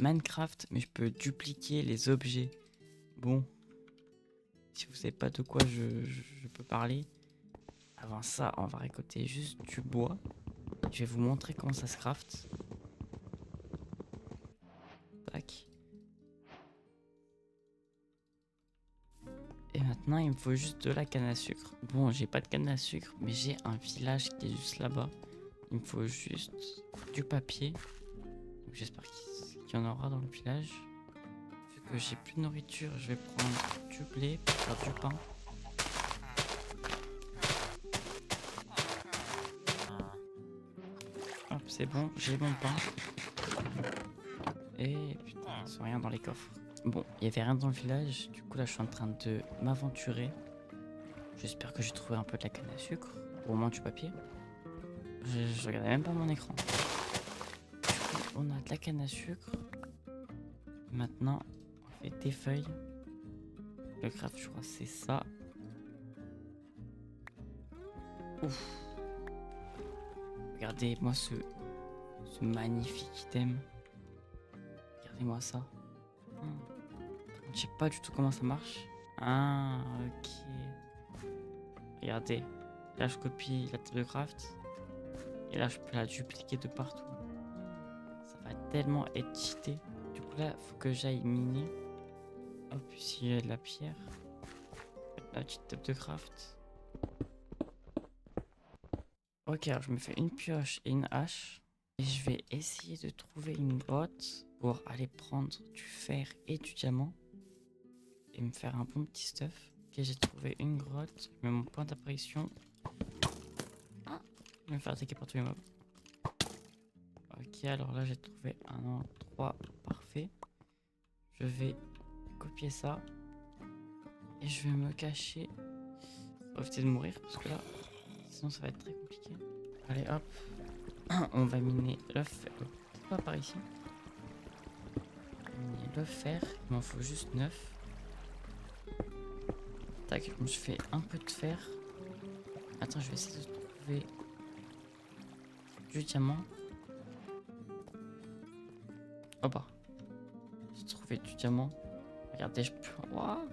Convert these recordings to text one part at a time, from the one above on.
Minecraft, mais je peux dupliquer les objets. Bon, si vous savez pas de quoi je peux parler, avant ça, on va récolter juste du bois. Je vais vous montrer comment ça se craft. Tac. Et maintenant, il me faut juste de la canne à sucre. Bon, j'ai pas de canne à sucre, mais j'ai un village qui est juste là-bas. Il me faut juste du papier. J'espère qu'il y en aura dans le village. Vu que j'ai plus de nourriture, je vais prendre du blé pour faire du pain. Hop, c'est bon, j'ai mon pain. Et putain, il n'y a rien dans les coffres. Bon, il n'y avait rien dans le village. Du coup, là, je suis en train de m'aventurer. J'espère que j'ai trouvé un peu de la canne à sucre. Ou au moins du papier. Je regardais même pas mon écran. Du coup, on a de la canne à sucre. Maintenant, on fait des feuilles. Le craft, je crois, c'est ça. Ouf. Regardez-moi ce magnifique item. Regardez-moi ça. Je sais pas du tout comment ça marche. Ah, ok. Regardez. Là, je copie la table de craft. Et là, je peux la dupliquer de partout. Ça va tellement être cheaté. Du coup, là, faut que j'aille miner. Hop, ici, il y a de la pierre. La petite table de craft. Ok, alors je me fais une pioche et une hache. Et je vais essayer de trouver une grotte pour aller prendre du fer et du diamant. Et me faire un bon petit stuff. Ok, j'ai trouvé une grotte. Je mets mon point d'apparition. Ah, je vais me faire attaquer par tous les mobs. Ok, alors là j'ai trouvé un endroit parfait. Je vais copier ça. Et je vais me cacher. Faut éviter de mourir parce que là, sinon ça va être très compliqué. Allez hop. On va miner le fer. Pas par ici. Miner le fer. Il m'en faut juste 9. Tac, je me suis fait un peu de fer. Attends, je vais essayer de trouver du diamant. Oh bah. J'ai trouvé du diamant. Regardez, je peux... Waouh,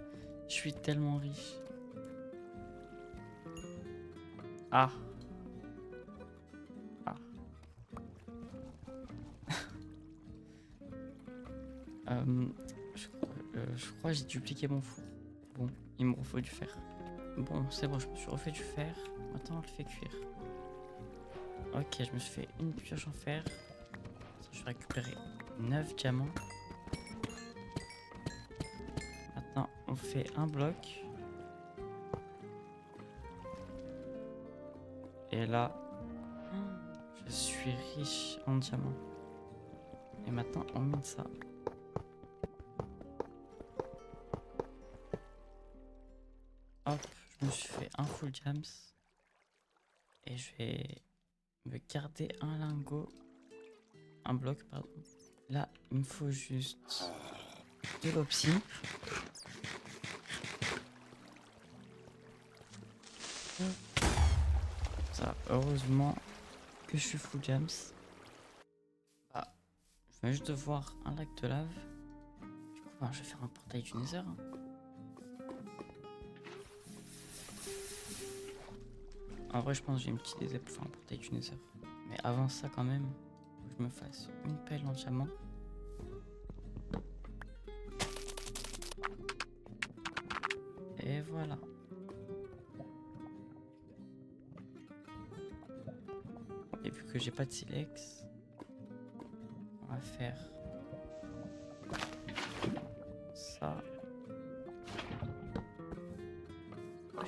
je suis tellement riche. Ah. Ah. Je crois que j'ai dupliqué mon four. Bon, il me faut du fer. Bon, c'est bon, je me suis refait du fer. Maintenant, on le fait cuire. Ok, je me suis fait une pioche en fer. Je vais récupérer 9 diamants. Maintenant, on fait un bloc. Et là, je suis riche en diamants. Et maintenant, on mine ça. Hop, je me suis fait un full jams. Et je vais me garder un lingot. Un bloc, pardon. Là, il me faut juste de l'opsie. Ça, heureusement que je suis full jams. Ah, je viens juste de voir un lac de lave. Du coup, je vais faire un portail du Nether. En vrai, je pense que j'ai une petite idée pour faire un portail du Nether. Mais avant ça, quand même, faut que je me fasse une pelle en diamant. Et voilà. Et vu que j'ai pas de silex, on va faire ça.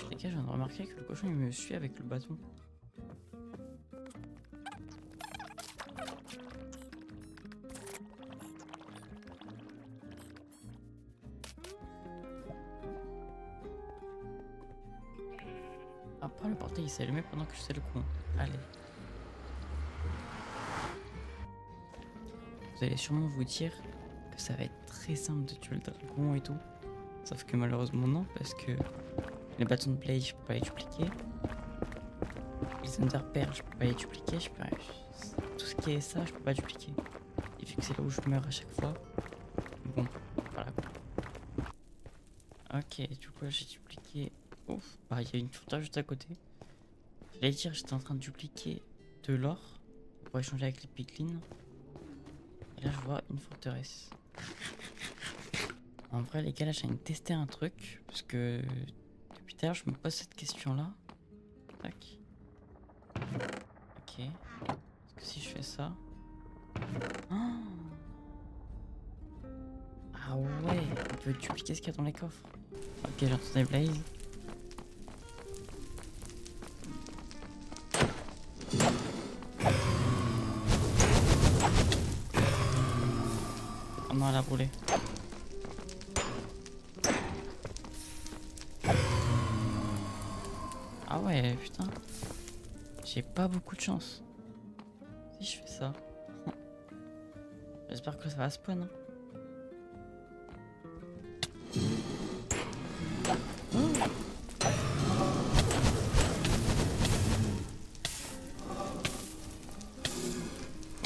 Les gars, je viens de remarquer que le cochon il me suit avec le bâton. Ah, pas le portail il s'est allumé pendant que je faisais le con. Allez. Vous allez sûrement vous dire que ça va être très simple de tuer le dragon et tout. Sauf que malheureusement non, parce que les bâtons de play je peux pas les dupliquer. Les Ender Pearls je peux pas les dupliquer. Tout ce qui est ça je peux pas dupliquer. Et vu que c'est là où je meurs à chaque fois. Bon, voilà. Ok, du coup là j'ai dupliqué. Ouf, bah il y a une forteresse juste à côté. J'allais dire, j'étais en train de dupliquer de l'or pour échanger avec les piglins. Et là je vois une forteresse. En vrai les gars, là j'ai envie de tester un truc. Parce que depuis tout à l'heure je me pose cette question là. Tac. Ok. Est-ce que si je fais ça... Oh, ah ouais, on peut dupliquer ce qu'il y a dans les coffres. Ok, j'entends des blazes. Oh non, elle a brûlé. Ah ouais, putain. J'ai pas beaucoup de chance. Si je fais ça. J'espère que ça va spawn. Hein.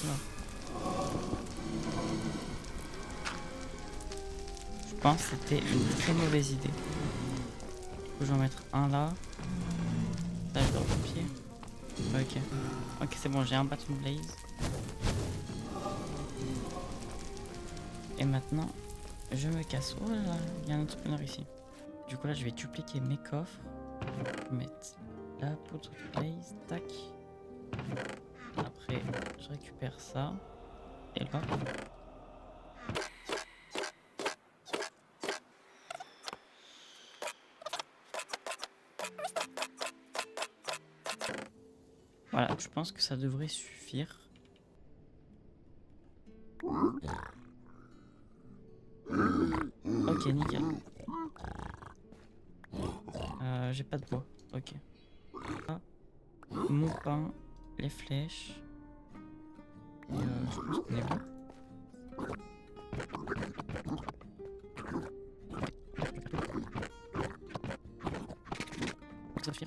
Oula. Je pense que c'était une très mauvaise idée. Du coup, je vais en mettre un là. Là, je dois recopier. Ok. Ok, c'est bon, j'ai un bâton blaze. Et maintenant, je me casse. Oh là là, il y a un entrepreneur ici. Du coup, là, je vais dupliquer mes coffres. Je vais mettre la poudre blaze. Tac. Après, je récupère ça. Et là. Voilà, je pense que ça devrait suffire. Ok, nickel. J'ai pas de bois. Ok. Ah, mon pain, les flèches. Et je pense qu'on est bon. Ça suffit.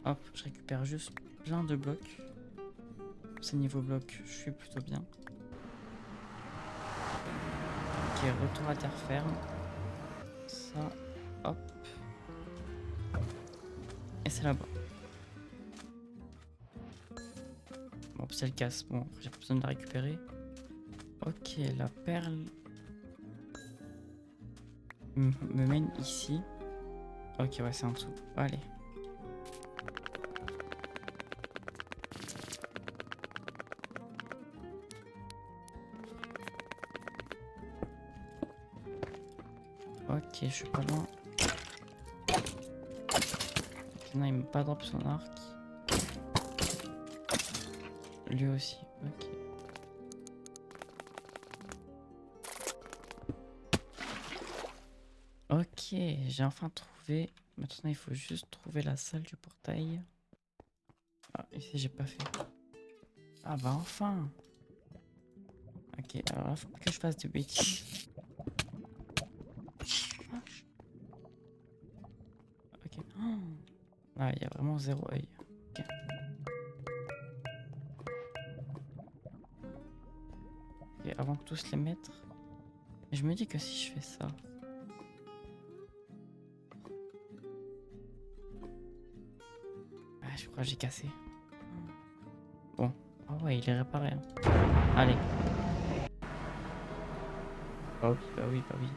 Hop, je récupère juste plein de blocs. C'est niveau bloc, je suis plutôt bien. Ok, retour à terre ferme. Ça, hop. Et c'est là-bas. Bon, c'est le casse. Bon, j'ai pas besoin de la récupérer. Ok, la perle me mène ici. Ok, ouais, c'est en dessous. Allez. Ok, je suis pas loin. Ok, non, il m'a pas drop son arc. Lui aussi, ok. Ok, j'ai enfin trouvé. Maintenant, il faut juste trouver la salle du portail. Ah, ici, j'ai pas fait. Ah bah enfin. Ok, alors là, faut pas que je fasse de bêtises. Ah. Ok. Oh. Là, il y a vraiment zéro œil. Ok. Ok, avant de tous les mettre. Je me dis que si je fais ça. Ah, je crois que j'ai cassé. Bon. Ah ouais, il est réparé. Hein. Allez. Bah oui, bah oui, bah oui.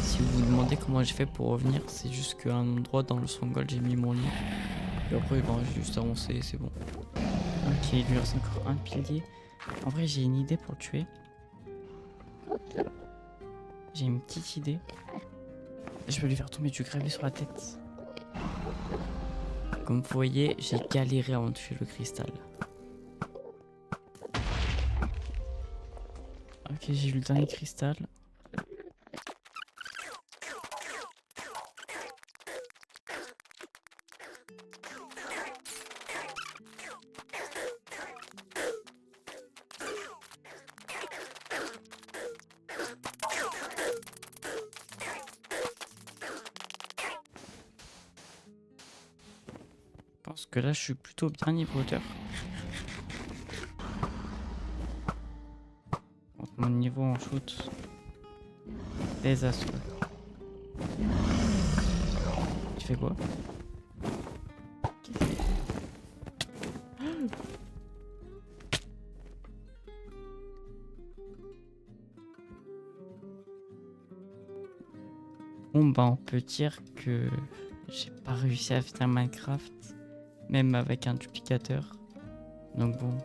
Si vous vous demandez comment j'ai fait pour revenir, c'est juste qu'à un endroit dans le Stronghold j'ai mis mon lit. Et après, ben, j'ai juste avancé, c'est bon. Ok, il lui reste encore un pilier. En vrai, j'ai une idée pour le tuer. J'ai une petite idée. Je vais lui faire tomber du gravier sur la tête. Comme vous voyez, j'ai galéré avant de tuer le cristal. Ok, j'ai eu le dernier cristal. Je pense que là, je suis plutôt bien niveau hauteur. Donc, mon niveau en shoot, désastreux. Tu fais quoi? Bon, bah, on peut dire que j'ai pas réussi à finir Minecraft, même avec un duplicateur. Donc bon,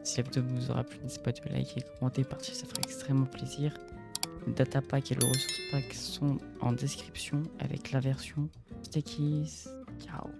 si la vidéo vous aura plu, n'hésitez pas à liker, commenter, partager, ça ferait extrêmement plaisir. Le datapack et le ressource pack sont en description avec la version Stickies. Ciao.